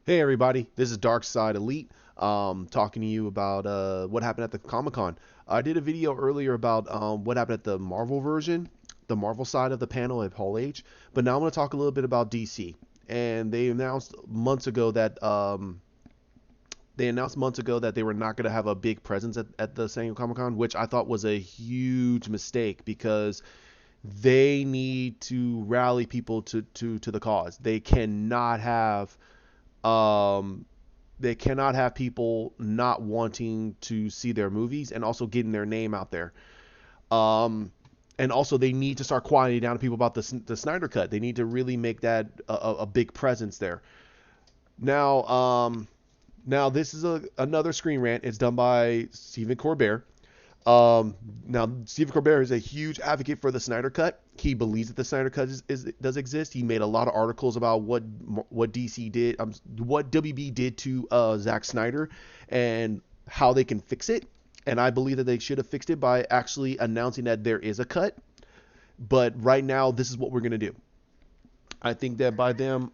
Hey everybody, this is Dark Side Elite. Talking to you about what happened at the Comic Con. I did a video earlier about what happened at the Marvel version, the Marvel side of the panel at Hall H. But now I'm going to talk a little bit about DC. And they announced months ago that they were not going to have a big presence at the San Diego Comic Con, which I thought was a huge mistake because they need to rally people to the cause. Um, they cannot have people not wanting to see their movies and also getting their name out there. Um, and also they need to start quieting down people about the Snyder cut. They need to really make that a big presence there. Now, now this is another Screen Rant. It's done by Stephen Colbert. Um, Now, Stephen Colbert is a huge advocate for the Snyder Cut. He believes that the Snyder Cut does exist. He made a lot of articles about what DC did, what WB did to Zack Snyder, and how they can fix it. And I believe that they should have fixed it by actually announcing that there is a cut. But right now, this is what we're gonna do. I think that by them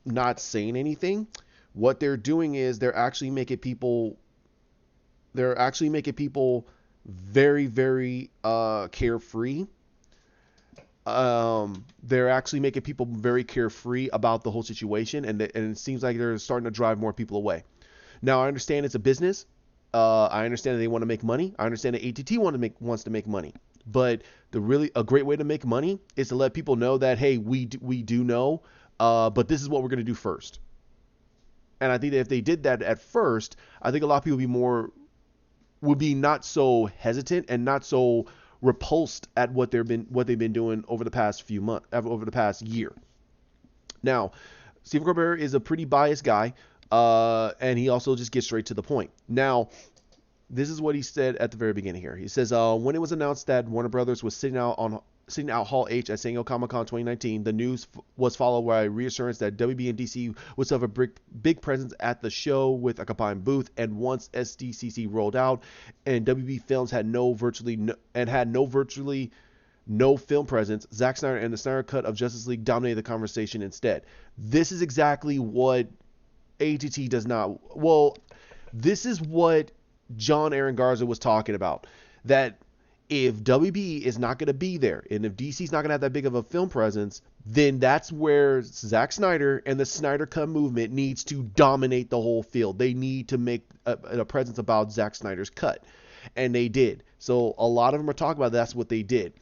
not saying anything, what they're doing is they're actually making people very, very carefree. They're actually making people very carefree about the whole situation, and it seems like they're starting to drive more people away. Now, I understand it's a business. I understand that they want to make money. I understand that ATT wants to make money. But a great way to make money is to let people know that, hey, we do know, but this is what we're going to do first. And I think that if they did that at first, I think a lot of people would be not so hesitant and not so repulsed at what they've been doing over the past few months, over the past year. Now, Stephen Colbert is a pretty biased guy, and he also just gets straight to the point. Now, this is what he said at the very beginning here. He says, when it was announced that Warner Brothers was sitting out Hall H at San Diego Comic Con 2019, the news was followed by reassurance that WB and DC would still have a big presence at the show with a combined booth. And once SDCC rolled out, and WB Films had virtually no film presence, Zack Snyder and the Snyder Cut of Justice League dominated the conversation instead. This is exactly what ATT does not. Well, this is what John Aaron Garza was talking about. That if WB is not going to be there, and if DC's not going to have that big of a film presence, then that's where Zack Snyder and the Snyder Cut movement needs to dominate the whole field. They need to make a presence about Zack Snyder's cut, and they did. So a lot of them are talking about that's what they did.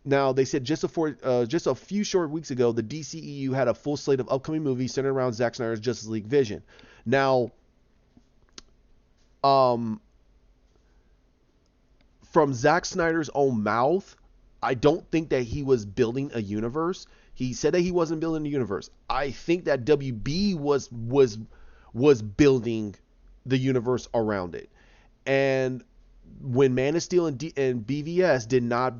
Now, they said just a few short weeks ago, the DCEU had a full slate of upcoming movies centered around Zack Snyder's Justice League vision. Now, from Zack Snyder's own mouth, I don't think that he was building a universe. He said that he wasn't building a universe. I think that WB was building the universe around it. And when Man of Steel and BVS did not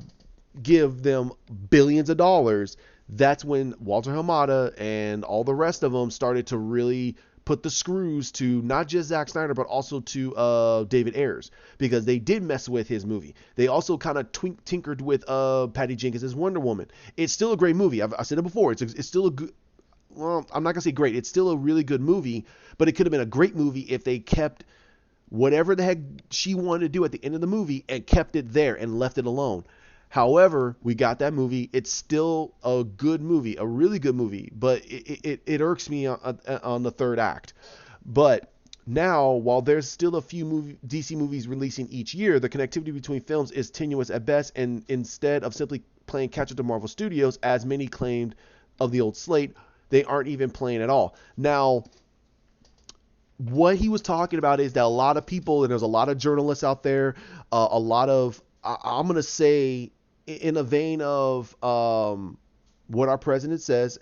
give them billions of dollars, that's when Walter Hamada and all the rest of them started to really put the screws to not just Zack Snyder, but also to David Ayers, because they did mess with his movie. They also kind of tinkered with Patty Jenkins' Wonder Woman. It's still a great movie. I've said it before. It's still a good. Well, I'm not gonna say great. It's still a really good movie, but it could have been a great movie if they kept whatever the heck she wanted to do at the end of the movie and kept it there and left it alone. However, we got that movie. It's still a good movie, a really good movie, but it irks me on the third act. But now, while there's still a few DC movies releasing each year, the connectivity between films is tenuous at best, and instead of simply playing catch up to Marvel Studios, as many claimed of the old slate, they aren't even playing at all. Now, what he was talking about is that a lot of people, and there's a lot of journalists out there, a lot of, I'm going to say, in a vein of what our president says,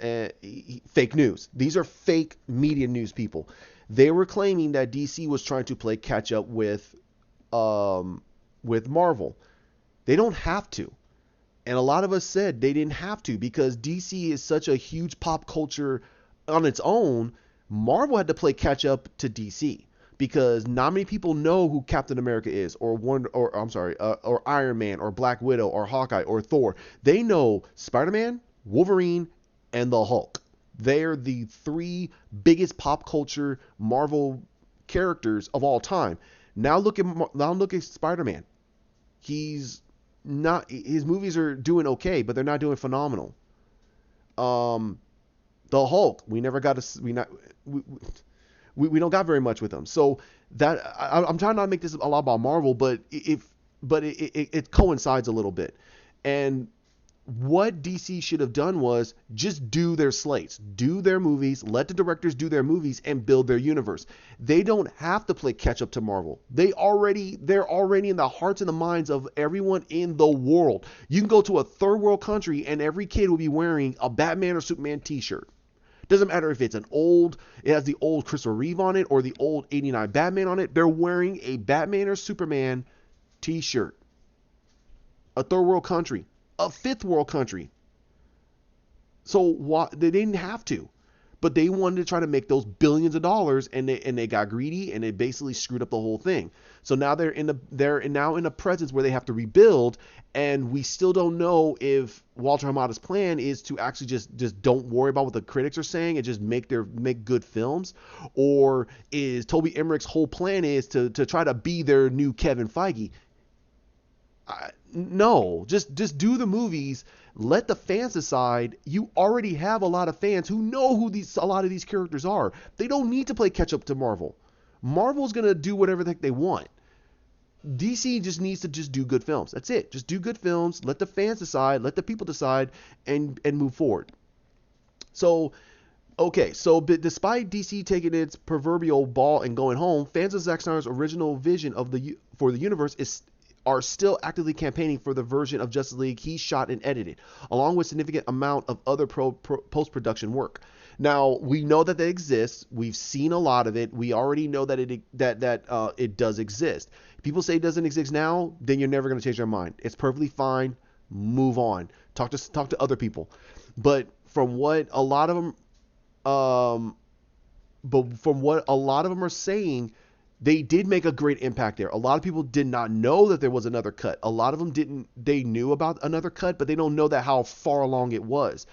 fake news. These are fake media news people. They were claiming that DC was trying to play catch up with Marvel. They don't have to. And a lot of us said they didn't have to, because DC is such a huge pop culture on its own. Marvel had to play catch up to DC, because not many people know who Captain America is, or Iron Man, or Black Widow, or Hawkeye, or Thor. They know Spider-Man, Wolverine, and the Hulk. They're the three biggest pop culture Marvel characters of all time. Now look at Spider-Man. He's not his movies are doing okay, but they're not doing phenomenal. Um, the Hulk, we never got to we not we don't got very much with him. So I'm trying not to make this a lot about Marvel, but it coincides a little bit. And what DC should have done was just do their slates, do their movies, let the directors do their movies and build their universe. They don't have to play catch up to Marvel. They're already in the hearts and the minds of everyone in the world. You can go to a third world country and every kid will be wearing a Batman or Superman t-shirt. Doesn't matter if it has the old Christopher Reeve on it or the old 89 Batman on it. They're wearing a Batman or Superman t-shirt. A third world country, a fifth world country. So they didn't have to, but they wanted to try to make those billions of dollars, and they got greedy, and they basically screwed up the whole thing. So now they're now in a presence where they have to rebuild, and we still don't know if Walter Hamada's plan is to actually just don't worry about what the critics are saying and just make good films, or is Toby Emmerich's whole plan is to try to be their new Kevin Feige. No, just do the movies. Let the fans decide. You already have a lot of fans who know who a lot of these characters are. They don't need to play catch up to Marvel. Marvel's gonna do whatever the heck they want. DC just needs to just do good films. That's it. Just do good films. Let the fans decide. Let the people decide, and move forward. So, okay. So, but despite DC taking its proverbial ball and going home, fans of Zack Snyder's original vision for the universe are still actively campaigning for the version of Justice League he shot and edited, along with significant amount of other post-production work. Now, we know that exists. We've seen a lot of it. We already know that it does exist. People say it doesn't exist now, then you're never going to change your mind. It's perfectly fine. Move on. Talk to other people. But from what a lot of them are saying, they did make a great impact there. A lot of people did not know that there was another cut. A lot of them didn't. They knew about another cut, but they don't know that how far along it was.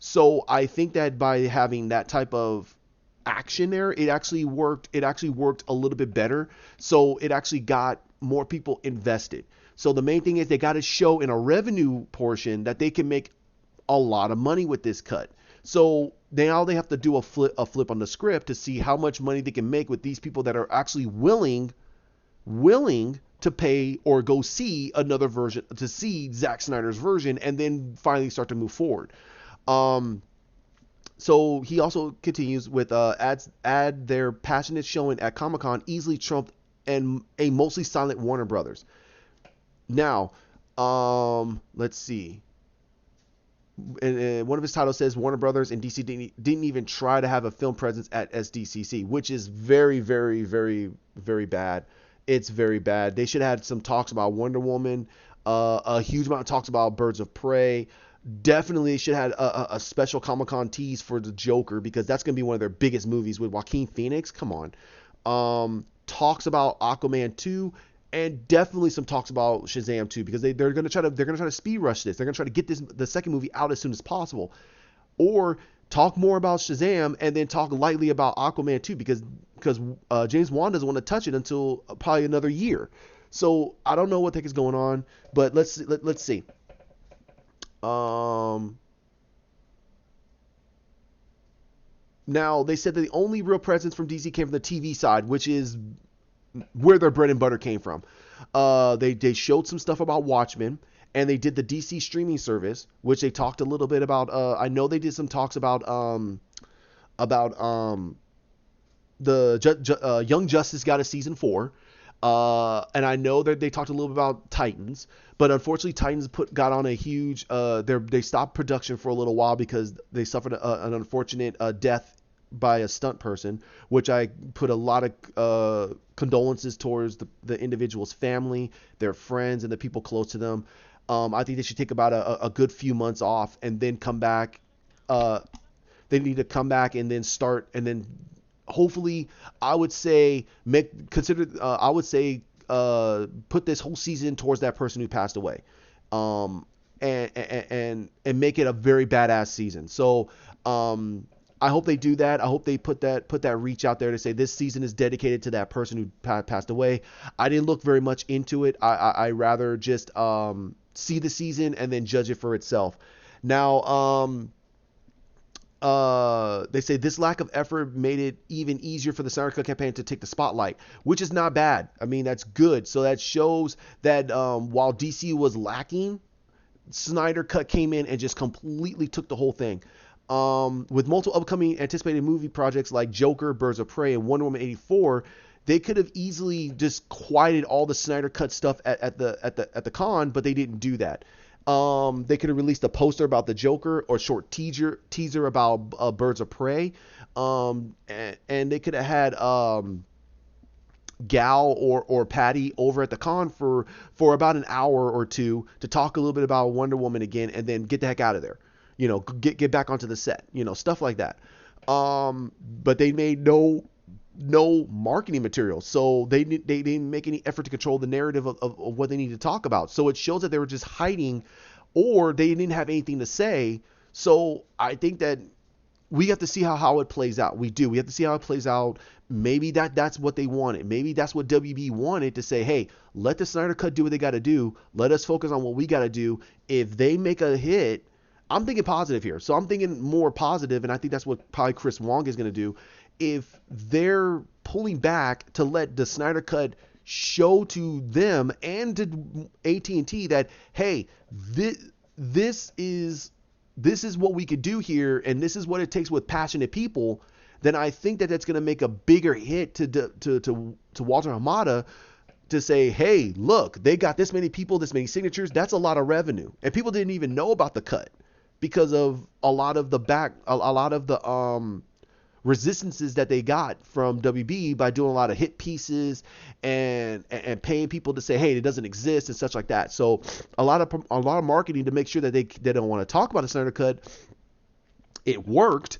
So I think that by having that type of action there, it actually worked. It actually worked a little bit better. So it actually got more people invested. So the main thing is they got to show in a revenue portion that they can make a lot of money with this cut. So now they have to do a flip on the script to see how much money they can make with these people that are actually willing to pay or go see another version, to see Zack Snyder's version, and then finally start to move forward. So he also continues with add their passionate showing at Comic-Con easily trumped and a mostly silent Warner Brothers. Now, let's see. And one of his titles says Warner Brothers and DC didn't even try to have a film presence at SDCC, which is very, very, very, very bad. It's very bad. They should have had some talks about Wonder Woman, a huge amount of talks about Birds of Prey. Definitely should have had a special Comic-Con tease for the Joker, because that's going to be one of their biggest movies with Joaquin Phoenix. Come on. Talks about Aquaman 2. And definitely some talks about Shazam 2, because they're gonna try to speed rush this. They're gonna try to get the second movie out as soon as possible, or talk more about Shazam and then talk lightly about Aquaman 2, because James Wan doesn't want to touch it until probably another year. So I don't know what the heck is going on, but let's see. Now they said that the only real presence from DC came from the TV side, which is where their bread and butter came from. They showed some stuff about Watchmen, and they did the DC streaming service, which they talked a little bit about. I know they did some talks about the Young Justice got a season 4, and I know that they talked a little bit about Titans, but unfortunately Titans got on a huge they stopped production for a little while because they suffered an unfortunate death by a stunt person, which I put a lot of condolences towards the individual's family, their friends, and the people close to them. I think they should take about a good few months off and then come back. They need to come back and then start, and then hopefully I would say put this whole season towards that person who passed away, and make it a very badass season. So I hope they do that. I hope they put that reach out there to say this season is dedicated to that person who passed away. I didn't look very much into it. I rather just see the season and then judge it for itself. Now, they say this lack of effort made it even easier for the Snyder Cut campaign to take the spotlight, which is not bad. I mean, that's good. So that shows that while DC was lacking, Snyder Cut came in and just completely took the whole thing. With multiple upcoming anticipated movie projects like Joker, Birds of Prey, and Wonder Woman 84, they could have easily just quieted all the Snyder Cut stuff at the con, but they didn't do that. They could have released a poster about the Joker or short teaser about Birds of Prey, and they could have had Gal or Patty over at the con for about an hour or two to talk a little bit about Wonder Woman again, and then get the heck out of there. Get back onto the set. Stuff like that. But they made no marketing material, so they didn't make any effort to control the narrative of what they need to talk about. So it shows that they were just hiding, or they didn't have anything to say. So I think that we have to see how it plays out. We have to see how it plays out. Maybe that's what they wanted. Maybe that's what WB wanted, to say, hey, let the Snyder Cut do what they got to do. Let us focus on what we got to do. If they make a hit, I'm thinking positive here. So I'm thinking more positive, and I think that's what probably Chris Wong is going to do. If they're pulling back to let the Snyder Cut show to them and to AT&T that, hey, this is what we could do here, and this is what it takes with passionate people, then I think that that's going to make a bigger hit to Walter Hamada, to say, hey, look, they got this many people, this many signatures. That's a lot of revenue, and people didn't even know about the cut because of a lot of the resistances that they got from WB by doing a lot of hit pieces and paying people to say, hey, it doesn't exist and such like that. So a lot of marketing to make sure that they don't want to talk about the Snyder Cut. It worked,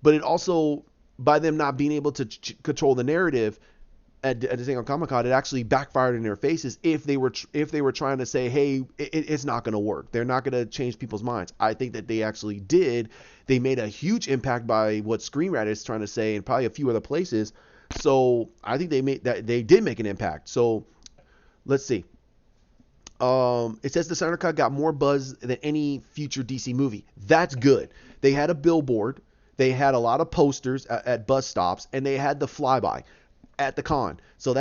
but it also, by them not being able to control the narrative at the San Diego Comic-Con, it actually backfired in their faces if they were trying to say, hey, it's not going to work. They're not going to change people's minds. I think that they actually did. They made a huge impact by what Screenwriter is trying to say, and probably a few other places. So I think they did make an impact. So let's see. It says the Snyder Cut got more buzz than any future DC movie. That's good. They had a billboard. They had a lot of posters at bus stops, and they had the flyby at the con. So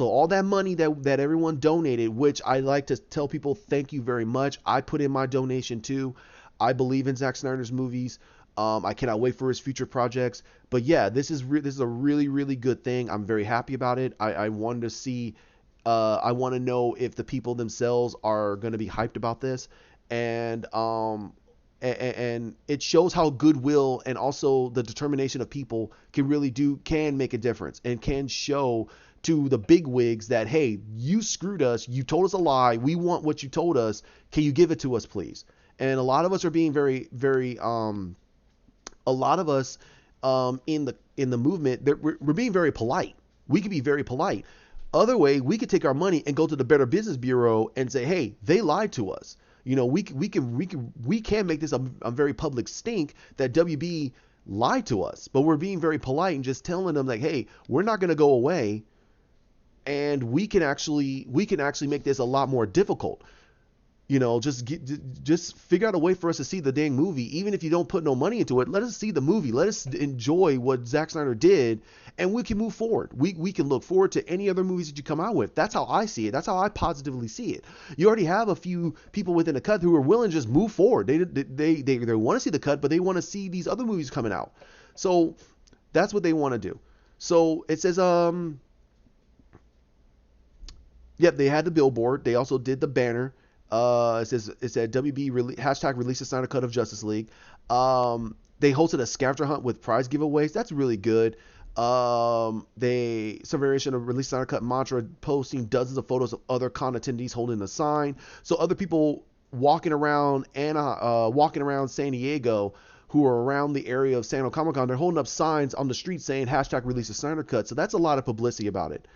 all that money that everyone donated, which I like to tell people, thank you very much. I put in my donation too. I believe in Zack Snyder's movies. I cannot wait for his future projects. But yeah, this is a really, really good thing. I'm very happy about it. I wanted to see. I want to know if the people themselves are going to be hyped about this, and it shows how goodwill and also the determination of people can make a difference, and can show to the big wigs that, hey, you screwed us. You told us a lie. We want what you told us. Can you give it to us, please? And a lot of us are being very, very, a lot of us in the movement, we're being very polite. We could be very polite. Other way, we could take our money and go to the Better Business Bureau and say, hey, they lied to us. We can make this a very public stink that WB lied to us, but we're being very polite and just telling them, like, hey, we're not going to go away, and we can actually make this a lot more difficult. Just figure out a way for us to see the dang movie. Even if you don't put no money into it, let us see the movie. Let us enjoy what Zack Snyder did, and we can move forward. We can look forward to any other movies that you come out with. That's how I see it. That's how I positively see it. You already have a few people within the cut who are willing to just move forward. They want to see the cut, but they want to see these other movies coming out. So that's what they want to do. So it says, yep, they had the billboard. They also did the banner. It said WB release the Snyder Cut of Justice League. They hosted a scavenger hunt with prize giveaways. That's really good. Some variation of release Snyder Cut mantra, posting dozens of photos of other con attendees holding the sign. So other people walking around San Diego who are around the area of San Diego Comic-Con, they're holding up signs on the street saying #release the Snyder Cut. So that's a lot of publicity about it.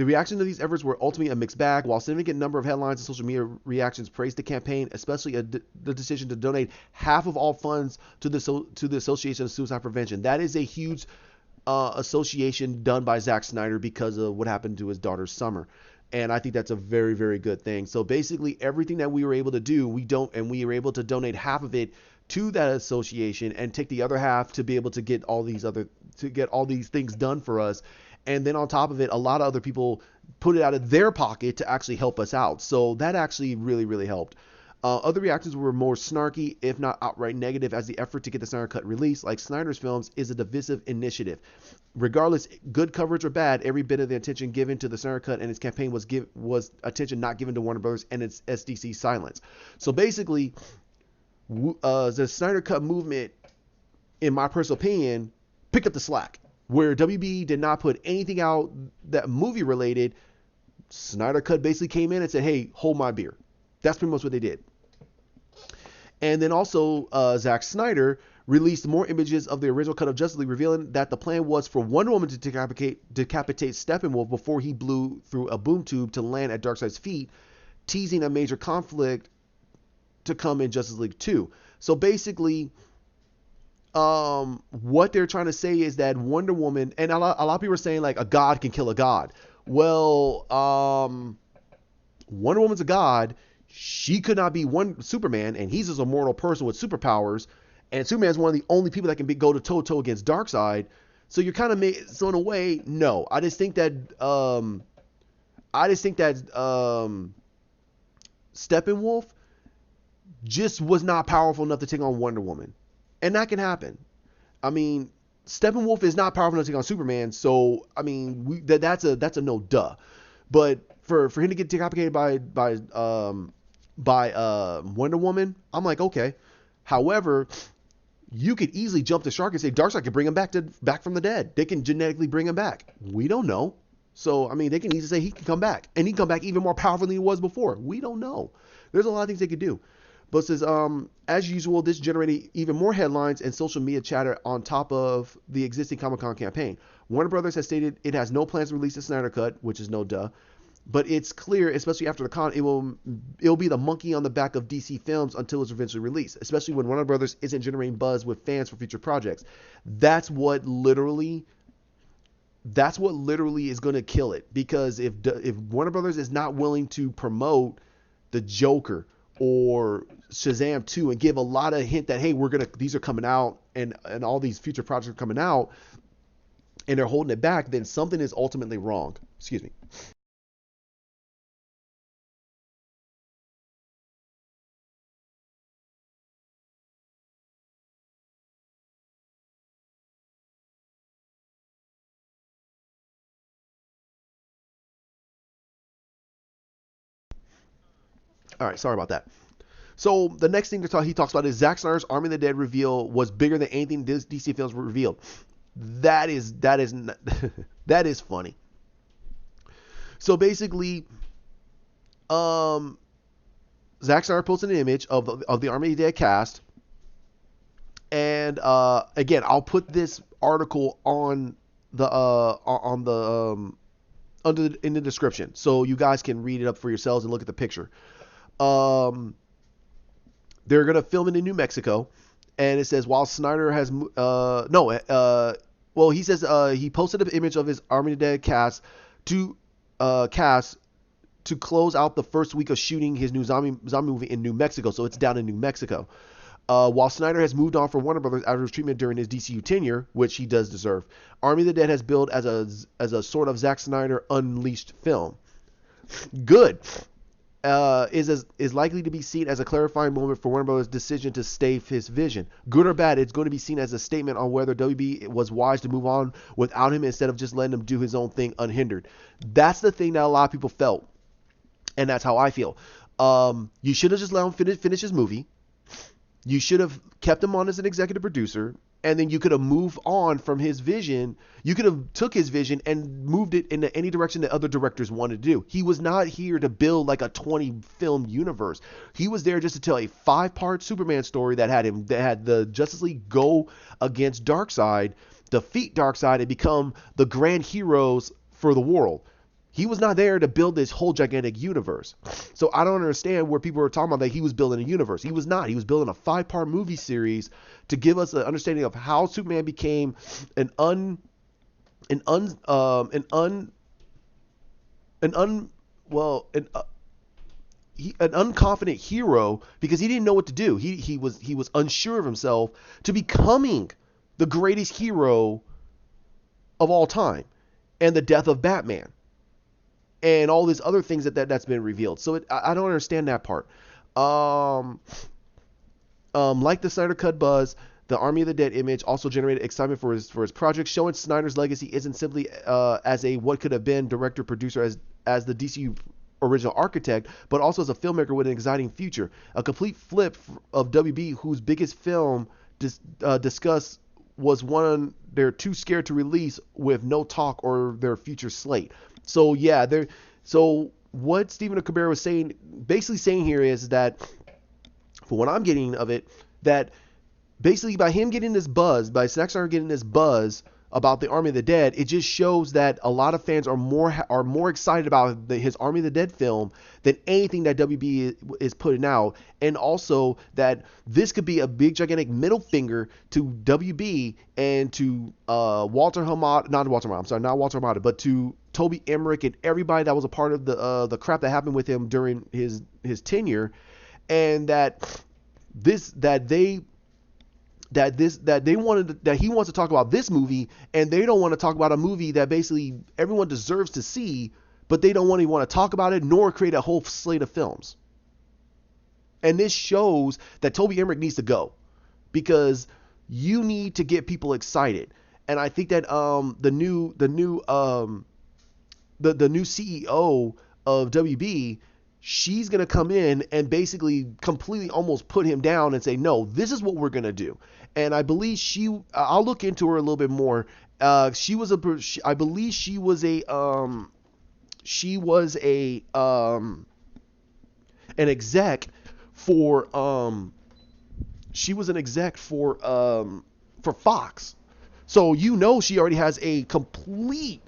The reaction to these efforts were ultimately a mixed bag. While a significant number of headlines and social media reactions praised the campaign, especially the decision to donate half of all funds to the Association of Suicide Prevention. That is a huge association done by Zack Snyder because of what happened to his daughter Summer. And I think that's a very, very good thing. So basically, everything that we were able to do, we were able to donate half of it to that association and take the other half to be able to get all these things done for us. And then on top of it, a lot of other people put it out of their pocket to actually help us out. So that actually really, really helped. Other reactions were more snarky, if not outright negative, as the effort to get the Snyder Cut released, like Snyder's films, is a divisive initiative. Regardless, good coverage or bad, every bit of the attention given to the Snyder Cut and its campaign was attention not given to Warner Brothers and its SDC silence. So basically, the Snyder Cut movement, in my personal opinion, picked up the slack. Where WB did not put anything out that movie related, Snyder Cut basically came in and said, hey, hold my beer. That's pretty much what they did. And then also, Zack Snyder released more images of the original cut of Justice League, revealing that the plan was for Wonder Woman to decapitate Steppenwolf before he blew through a boom tube to land at Darkseid's feet, teasing a major conflict to come in Justice League 2. So basically, what they're trying to say is that Wonder Woman, and a lot of people are saying like a god can kill a god. Well, Wonder Woman's a god. She could not be Superman, and he's just a mortal person with superpowers. And Superman's one of the only people that can go to toe against Darkseid. So you're kind of so in a way, no. I just think that Steppenwolf just was not powerful enough to take on Wonder Woman. And that can happen. I mean, Steppenwolf is not powerful enough to take on Superman, so I mean, that's a no duh. But for him to get decapitated by Wonder Woman, I'm like, okay. However, you could easily jump the shark and say Darkseid could bring him back from the dead. They can genetically bring him back. We don't know. So I mean, they can easily say he can come back, and he can come back even more powerful than he was before. We don't know. There's a lot of things they could do. But it says, as usual, this generated even more headlines and social media chatter on top of the existing Comic-Con campaign. Warner Brothers has stated it has no plans to release the Snyder Cut, which is no duh. But it's clear, especially after the con, it'll be the monkey on the back of DC Films until it's eventually released, especially when Warner Brothers isn't generating buzz with fans for future projects. That's what literally is going to kill it. Because if Warner Brothers is not willing to promote the Joker or Shazam 2 and give a lot of hint that, hey, these are coming out and all these future projects are coming out, and they're holding it back, then something is ultimately wrong. Excuse me. All right, sorry about that. So the next thing he talks about is Zack Snyder's Army of the Dead reveal was bigger than anything DC Films revealed. That is that is funny. So basically, Zack Snyder posted an image of the Army of the Dead cast, and again, I'll put this article in the description so you guys can read it up for yourselves and look at the picture. They're gonna film it in New Mexico, and it says while Snyder has he says he posted an image of his Army of the Dead cast to close out the first week of shooting his new zombie movie in New Mexico. So it's down in New Mexico. While Snyder has moved on from Warner Brothers after his treatment during his DCU tenure, which he does deserve, Army of the Dead has billed as a sort of Zack Snyder unleashed film. Good. Is likely to be seen as a clarifying moment for Warner Brothers' decision to stave his vision. Good or bad, it's going to be seen as a statement on whether WB was wise to move on without him instead of just letting him do his own thing unhindered. That's the thing that a lot of people felt, and that's how I feel. You should have just let him finish his movie. You should have kept him on as an executive producer, and then you could have moved on from his vision. You could have took his vision and moved it into any direction that other directors wanted to do. He was not here to build like a 20-film universe. He was there just to tell a 5-part Superman story that had the Justice League go against Darkseid, defeat Darkseid, and become the grand heroes for the world. He was not there to build this whole gigantic universe. So I don't understand where people were talking about that he was building a universe. He was not. He was building a 5-part movie series to give us an understanding of how Superman became an un an un an un an un well an unconfident hero because he didn't know what to do. He was unsure of himself to becoming the greatest hero of all time, and the death of Batman and all these other things that's been revealed. So I don't understand that part. Like the Snyder Cut buzz, the Army of the Dead image also generated excitement for his project, showing Snyder's legacy isn't simply as a what could have been director producer as the DC original architect, but also as a filmmaker with an exciting future. A complete flip of WB, whose biggest film discussed was one they're too scared to release with no talk or their future slate. So yeah, so what Stephen Colbert was saying, basically saying here is that, for what I'm getting of it, that basically by him getting this buzz, by Zack Snyder getting this buzz about the Army of the Dead, it just shows that a lot of fans are more excited about his Army of the Dead film than anything that WB is putting out, and also that this could be a big gigantic middle finger to WB and to not Walter Hamada, but to Toby Emmerich and everybody that was a part of the crap that happened with him during his tenure, and that he wants to talk about this movie, and they don't want to talk about a movie that basically everyone deserves to see, but they don't want to talk about it nor create a whole slate of films. And this shows that Toby Emmerich needs to go, because you need to get people excited. And I think that the new CEO of WB, she's going to come in and basically completely almost put him down and say, no, this is what we're going to do. And I believe I'll look into her a little bit more. I believe she was an exec for Fox. So she already has a complete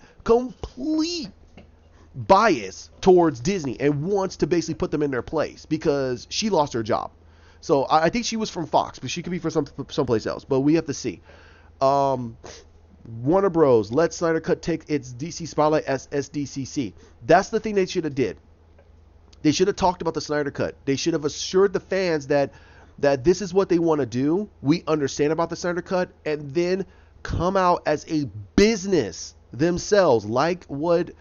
bias towards Disney and wants to basically put them in their place because she lost her job. So I think she was from Fox, but she could be from someplace else. But we have to see. Warner Bros. Let Snyder Cut take its DC spotlight as SDCC. That's the thing they should have did. They should have talked about the Snyder Cut. They should have assured the fans that this is what they want to do. We understand about the Snyder Cut, and then come out as a business themselves, like what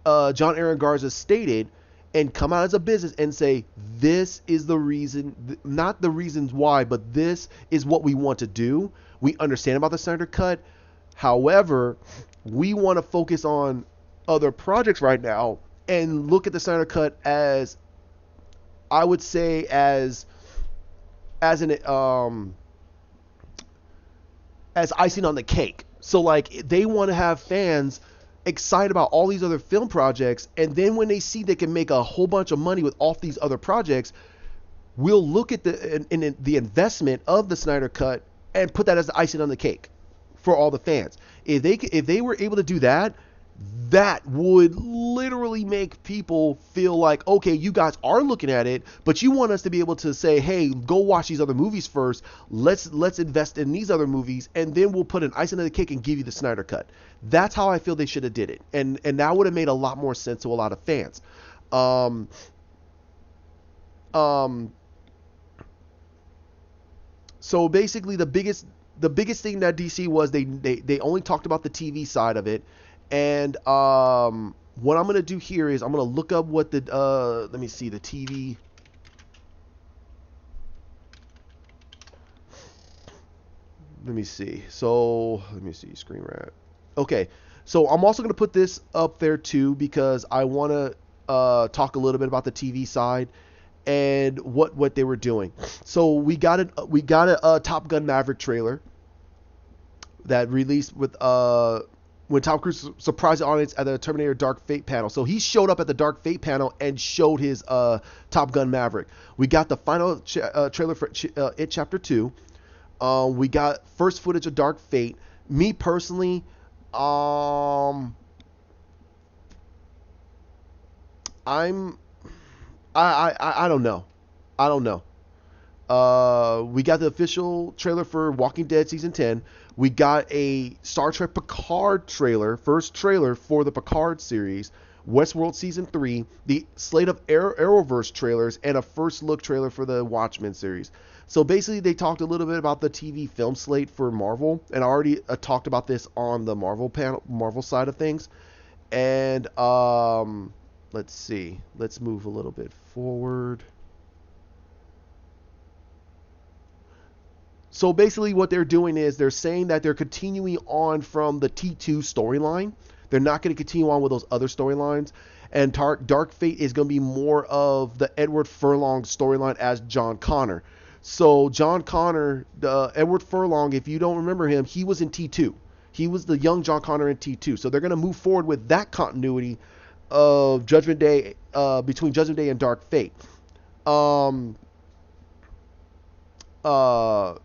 John Aaron Garza stated, and come out as a business and say, this is the reason, not the reasons why, but this is what we want to do. We understand about the Snyder Cut. However, we want to focus on other projects right now and look at the Snyder Cut as, I would say, as icing on the cake. So like, they want to have fans excited about all these other film projects, and then when they see they can make a whole bunch of money with off these other projects, we'll look at the investment of the Snyder Cut and put that as the icing on the cake for all the fans. If they were able to do that, that would literally make people feel like, okay, you guys are looking at it, but you want us to be able to say, hey, go watch these other movies first. Let's invest in these other movies, and then we'll put an icing on the cake and give you the Snyder Cut. That's how I feel they should have did it, and that would have made a lot more sense to a lot of fans. So basically, the biggest thing that DC was they only talked about the TV side of it. And what I'm going to do here is I'm going to look up what let me see, the TV. Let me see. Screen Rant. Okay. So I'm also going to put this up there too, because I want to talk a little bit about the TV side and what they were doing. So we got a Top Gun Maverick trailer that released with when Tom Cruise surprised the audience at the Terminator Dark Fate panel. So he showed up at the Dark Fate panel and showed his Top Gun Maverick. We got the final trailer for It Chapter 2. We got first footage of Dark Fate. Me personally, I'm I don't know. I don't know. We got the official trailer for Walking Dead season 10. We got a Star Trek Picard trailer, first trailer for the Picard series. Westworld season 3, the slate of Arrowverse trailers, and a first look trailer for the Watchmen series. So basically, they talked a little bit about the TV film slate for Marvel, and I already talked about this on the Marvel side of things. And let's see, let's move a little bit forward. So basically, what they're doing is they're saying that they're continuing on from the T2 storyline. They're not going to continue on with those other storylines. And Dark Fate is going to be more of the Edward Furlong storyline as John Connor. So John Connor, Edward Furlong, if you don't remember him, he was in T2. He was the young John Connor in T2. So they're going to move forward with that continuity of Judgment Day, between Judgment Day and Dark Fate.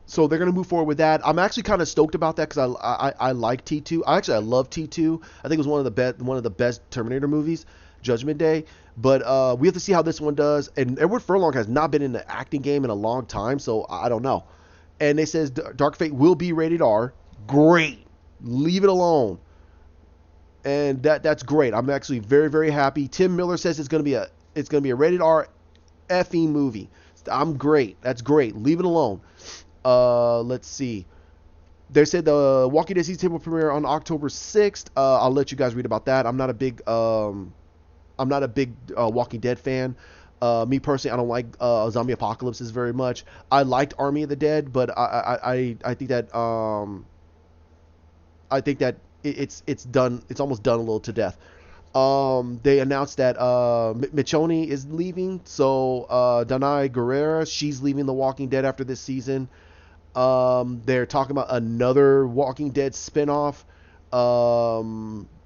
So they're gonna move forward with that. I'm actually kind of stoked about that because I like T2. I love T2. I think it was one of the best Terminator movies, Judgment Day. But we have to see how this one does. And Edward Furlong has not been in the acting game in a long time, so I don't know. And they says Dark Fate will be rated R. Great, leave it alone. And that's great. I'm actually very, very happy. Tim Miller says it's gonna be a rated R effing movie. I'm great. That's great. Leave it alone. Let's see. They said the Walking Dead season 10 will premiere on October 6th. I'll let you guys read about that. I'm not a big Walking Dead fan. Me personally, I don't like zombie apocalypses very much. I liked Army of the Dead, but I think that it's done. It's almost done a little to death. They announced that Michonne is leaving, so Danai Gurira, she's leaving The Walking Dead after this season. They're talking about another Walking Dead spinoff.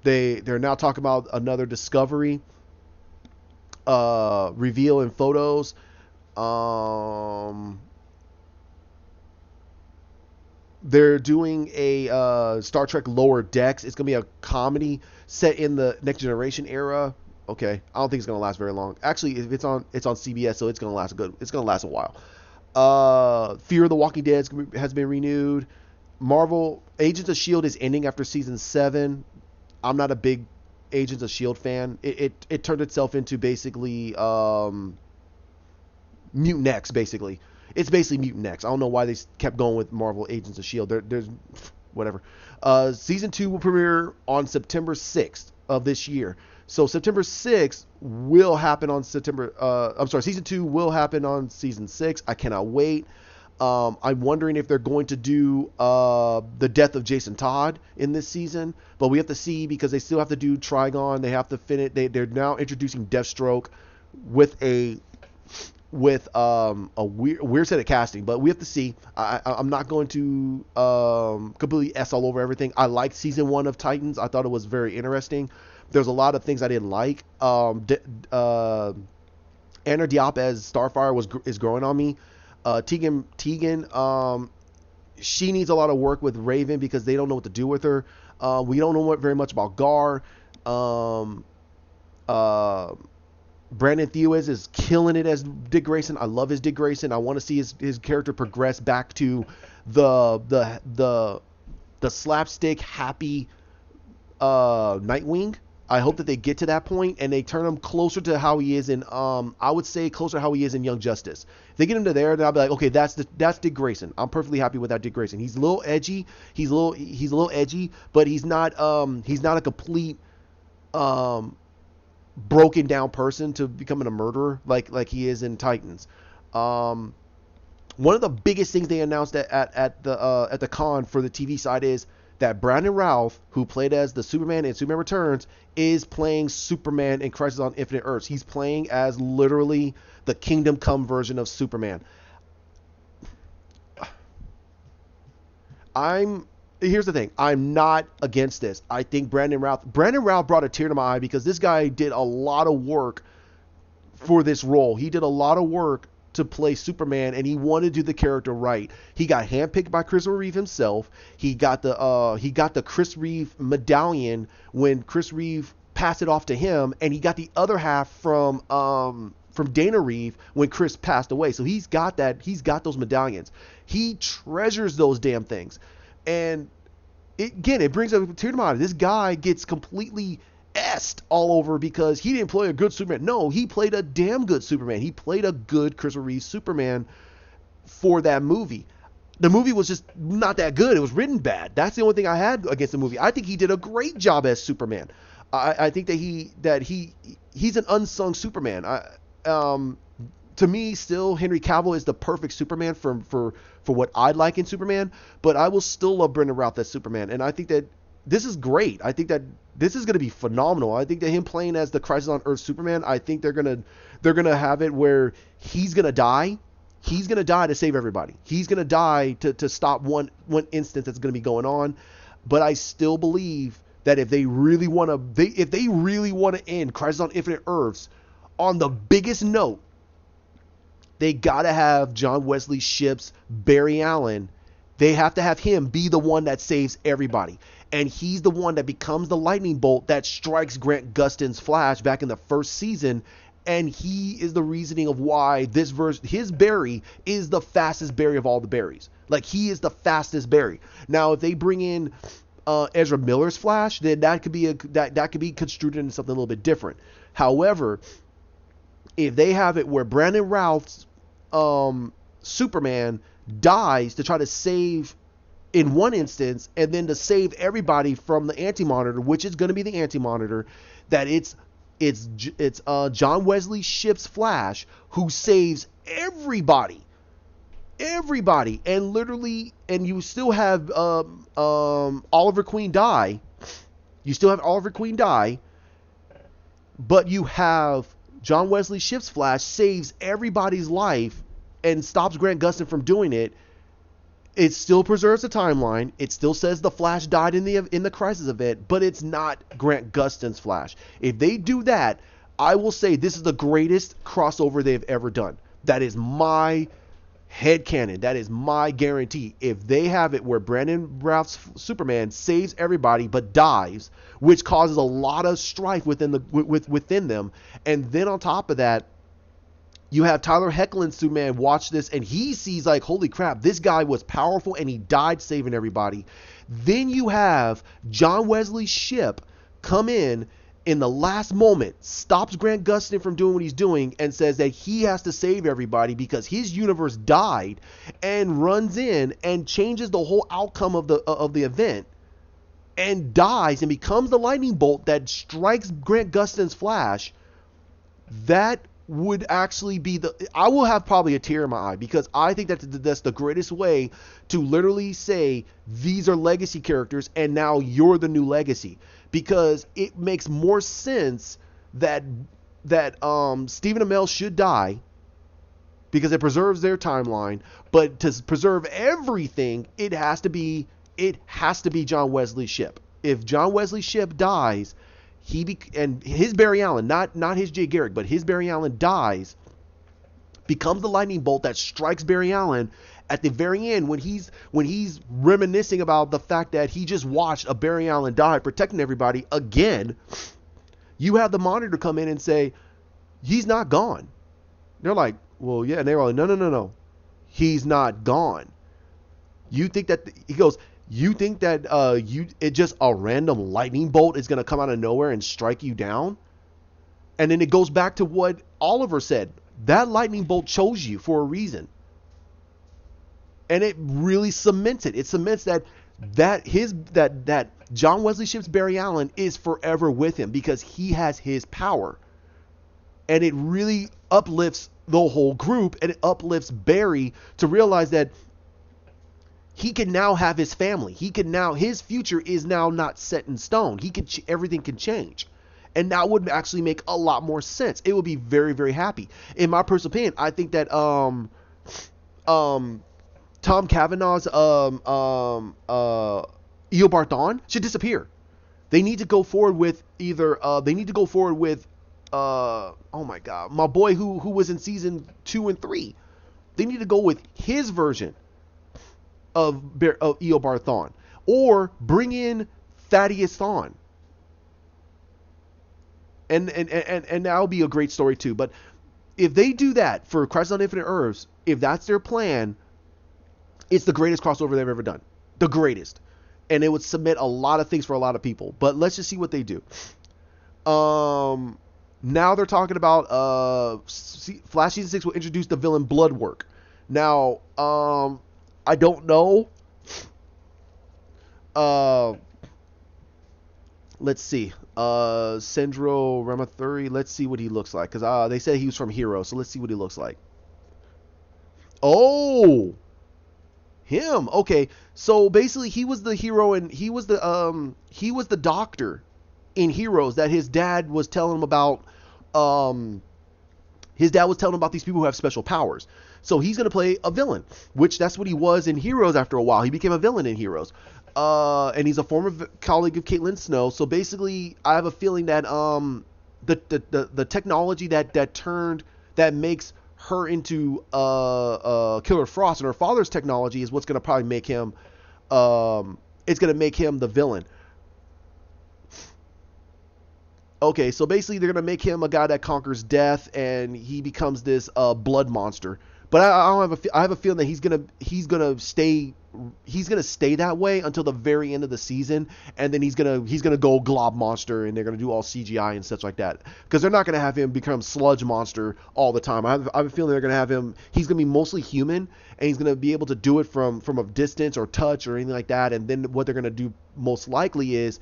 They're now talking about another Discovery reveal in photos. They're doing a Star Trek Lower Decks. It's gonna be a comedy set in the Next Generation era. Okay, I don't think it's gonna last very long. Actually, if it's on CBS, so it's gonna last a while. Fear the Walking Dead has been renewed. Marvel Agents of Shield is ending after season 7. I'm not a big Agents of Shield fan. It turned itself into basically Mutant X, basically. It's basically Mutant X. I don't know why they kept going with Marvel Agents of S.H.I.E.L.D. There's whatever. Season 2 will premiere on September 6th of this year. So September 6th will happen on season 2 will happen on season 6. I cannot wait. I'm wondering if they're going to do the death of Jason Todd in this season, but we have to see because they still have to do Trigon. They have to finish. They're now introducing Deathstroke with a weird set of casting, but we have to see. I'm not going to completely S all over everything. I liked season 1 of Titans. I thought it was very interesting. There's a lot of things I didn't like. Anna Diop as Starfire is growing on me. Tegan, she needs a lot of work with Raven because they don't know what to do with her. We don't know very much about Gar. Brandon Thewes is killing it as Dick Grayson. I love his Dick Grayson. I want to see his character progress back to the slapstick happy Nightwing. I hope that they get to that point and they turn him closer to how he is in I would say closer to how he is in Young Justice. If they get him to there, then I'll be like, okay, that's Dick Grayson. I'm perfectly happy with that Dick Grayson. He's a little edgy. He's a little edgy, but he's not a complete broken down person to becoming a murderer like he is in Titans. One of the biggest things they announced at the con for the TV side is that Brandon Routh, who played as the Superman in Superman Returns, is playing Superman in Crisis on Infinite Earths. He's playing as literally the Kingdom Come version of Superman. Here's the thing. I'm not against this. I think Brandon Routh brought a tear to my eye because this guy did a lot of work for this role. He did a lot of work to play Superman, and he wanted to do the character right. He got handpicked by Christopher Reeve himself. He got the Chris Reeve medallion when Chris Reeve passed it off to him, and he got the other half from Dana Reeve when Chris passed away. So he's got that. He's got those medallions. He treasures those damn things, and it brings a tear to my eye. This guy gets completely est all over because he didn't play a good Superman. No, he played a damn good Superman. He played a good Christopher Reeve Superman for that movie. The movie was just not that good. It was written bad. That's the only thing I had against the movie. I think he did a great job as Superman. I think that he's an unsung Superman. To me, still Henry Cavill is the perfect Superman for what I like in Superman. But I will still love Brendan Routh as Superman, and I think that this is great. I think that this is going to be phenomenal. I think that him playing as the Crisis on Earth Superman, I think they're gonna have it where he's gonna die. He's gonna die to save everybody. He's gonna die to stop one instance that's gonna be going on. But I still believe that if they really want to end Crisis on Infinite Earths on the biggest note, they gotta have John Wesley Shipp's Barry Allen. They have to have him be the one that saves everybody. And he's the one that becomes the lightning bolt that strikes Grant Gustin's Flash back in the first season. And he is the reasoning of why his Barry is the fastest Barry of all the Barrys. Like, he is the fastest Barry. Now, if they bring in Ezra Miller's Flash, then that could be construed into something a little bit different. However, if they have it where Brandon Routh's Superman dies to try to save in one instance, and then to save everybody from the Anti-Monitor, which is going to be the Anti-Monitor, that it's John Wesley Shipp's Flash who saves everybody, and literally, and you still have Oliver Queen die. You still have Oliver Queen die, but you have John Wesley Shipp's Flash saves everybody's life and stops Grant Gustin from doing it. It still preserves the timeline. It still says the Flash died in the Crisis event, but it's not Grant Gustin's Flash. If they do that, I will say this is the greatest crossover they've ever done. That is my headcanon. That is my guarantee. If they have it where Brandon Routh's Superman saves everybody but dies, which causes a lot of strife within them, and then on top of that, you have Tyler Hoechlin's Superman watch this, and he sees like, holy crap, this guy was powerful and he died saving everybody. Then you have John Wesley Shipp come in the last moment, stops Grant Gustin from doing what he's doing, and says that he has to save everybody because his universe died, and runs in and changes the whole outcome of the event, and dies and becomes the lightning bolt that strikes Grant Gustin's Flash. That would actually be I will have probably a tear in my eye, because I think that's the greatest way to literally say these are legacy characters and now you're the new legacy, because it makes more sense that Stephen Amell should die because it preserves their timeline, but to preserve everything, it has to be John Wesley Shipp. If John Wesley Shipp dies, and his Barry Allen, not his Jay Garrick, but his Barry Allen dies, becomes the lightning bolt that strikes Barry Allen at the very end when he's reminiscing about the fact that he just watched a Barry Allen die protecting everybody again. You have the Monitor come in and say, he's not gone. They're like, well, yeah. And they're like, no. He's not gone. You think that, he goes, you think that it just a random lightning bolt is going to come out of nowhere and strike you down? And then it goes back to what Oliver said. That lightning bolt chose you for a reason. And it really cements it. It cements that John Wesley Shipp's Barry Allen is forever with him because he has his power. And it really uplifts the whole group, and it uplifts Barry to realize that he can now have his family. His future is now not set in stone. Everything can change. And that would actually make a lot more sense. It would be very, very happy. In my personal opinion, I think that Tom Cavanaugh's Eobard Thawne should disappear. They need to go forward with oh my god, my boy who was in season 2 and 3. They need to go with his version of Eobard Thawne, or bring in Thaddeus Thawne. And that'll be a great story too. But if they do that for Crisis on Infinite Earths, if that's their plan, it's the greatest crossover they've ever done. The greatest. And it would submit a lot of things for a lot of people. But let's just see what they do. Now they're talking about Flash Season 6 will introduce the villain Bloodwork. Now, I don't know. Let's see. Sendro Ramathuri. Let's see what he looks like. Because they said he was from Hero. So let's see what he looks like. Oh! Him. Okay. So basically he was the hero and he was the doctor in Heroes that his dad was telling him about. His dad was telling him about these people who have special powers. So he's going to play a villain, which that's what he was in Heroes after a while. He became a villain in Heroes. And he's a former colleague of Caitlin Snow. So basically, I have a feeling that the technology that makes her into Killer Frost and her father's technology is what's going to probably make him it's going to make him the villain. Okay, so basically they're going to make him a guy that conquers death and he becomes this blood monster. But I have a feeling that he's gonna stay that way until the very end of the season, and then he's gonna go glob monster, and they're gonna do all CGI and such like that, because they're not gonna have him become sludge monster all the time. I have a feeling they're gonna have him. He's gonna be mostly human, and he's gonna be able to do it from a distance or touch or anything like that. And then what they're gonna do most likely is,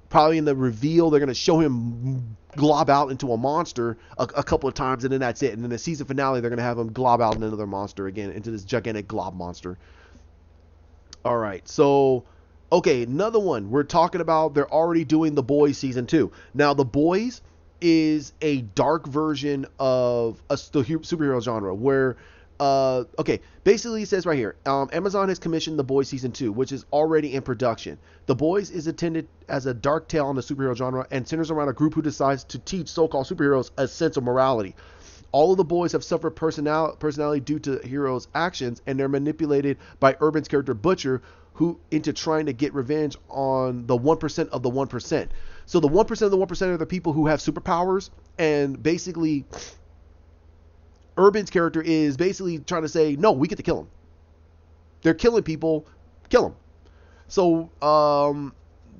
probably in the reveal, they're going to show him glob out into a monster a couple of times, and then that's it. And then the season finale, they're going to have him glob out into another monster again, into this gigantic glob monster. All right, so, okay, another one. We're talking about they're already doing The Boys Season 2. Now, The Boys is a dark version of the superhero genre where... okay, basically it says right here, Amazon has commissioned The Boys Season 2, which is already in production. The Boys is intended as a dark tale on the superhero genre and centers around a group who decides to teach so-called superheroes a sense of morality. All of the boys have suffered personality due to heroes' actions, and they're manipulated by Urban's character Butcher, who into trying to get revenge on the 1% of the 1%. So the 1% of the 1% are the people who have superpowers, and basically... Urban's character is basically trying to say, no, we get to kill them. They're killing people, kill them. So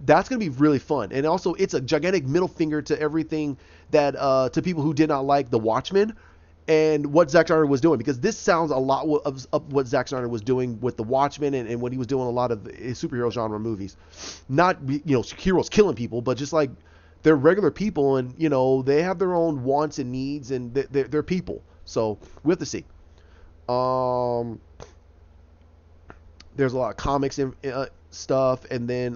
that's going to be really fun. And also, it's a gigantic middle finger to everything that, to people who did not like The Watchmen and what Zack Snyder was doing. Because this sounds a lot of what Zack Snyder was doing with The Watchmen and what he was doing a lot of his superhero genre movies. Not, heroes killing people, but just like they're regular people and, they have their own wants and needs and they're people. So we have to see. There's a lot of comics and stuff, and then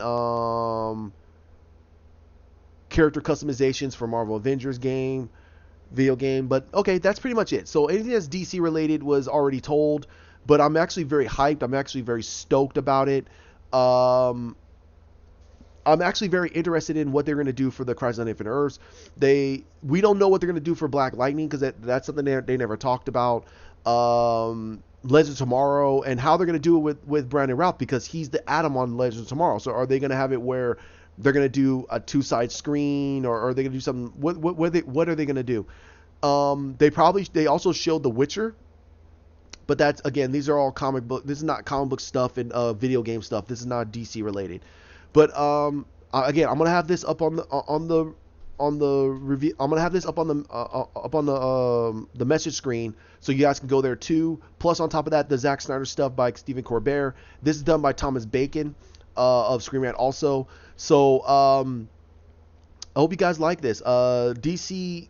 character customizations for Marvel Avengers video game. But okay, that's pretty much it. So anything that's DC related was already told, but I'm actually very hyped. I'm actually very stoked about it. I'm actually very interested in what they're going to do for the Crisis on Infinite Earths. We don't know what they're going to do for Black Lightning, because that's something they never talked about. Legends of Tomorrow, and how they're going to do it with Brandon Routh, because he's the Atom on Legends of Tomorrow. So are they going to have it where they're going to do a 2-side screen, or are they going to do something? What are they going to do? They also showed The Witcher. But that's, again, these are all comic book. This is not comic book stuff and video game stuff. This is not DC related. But again, I'm gonna have this up on the review. I'm gonna have this up on the message screen, so you guys can go there too. Plus, on top of that, the Zack Snyder stuff by Stephen Colbert. This is done by Thomas Bacon of Screen Rant also. So I hope you guys like this. DC,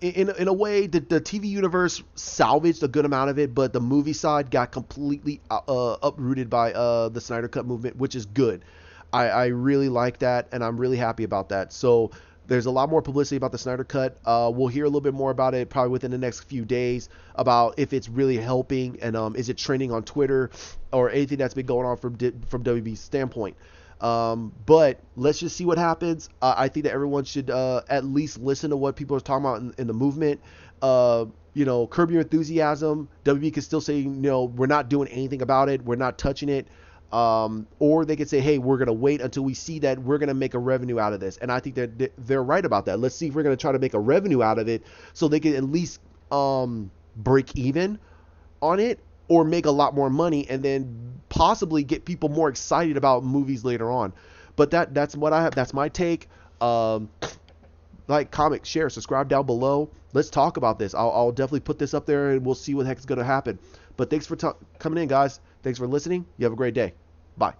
in a way, the TV universe salvaged a good amount of it, but the movie side got completely uprooted by the Snyder Cut movement, which is good. I really like that, and I'm really happy about that. So there's a lot more publicity about the Snyder Cut. We'll hear a little bit more about it probably within the next few days, about if it's really helping, and is it trending on Twitter or anything that's been going on from WB's standpoint. But let's just see what happens. I think that everyone should at least listen to what people are talking about in the movement. Curb Your Enthusiasm. WB can still say, we're not doing anything about it. We're not touching it. Or they could say, hey, we're going to wait until we see that we're going to make a revenue out of this. And I think that they're right about that. Let's see if we're going to try to make a revenue out of it so they can at least break even on it or make a lot more money and then possibly get people more excited about movies later on. But that's what I have. That's my take. Like, comment, share, subscribe down below. Let's talk about this. I'll definitely put this up there and we'll see what the heck is going to happen. But thanks for coming in, guys. Thanks for listening. You have a great day. Bye.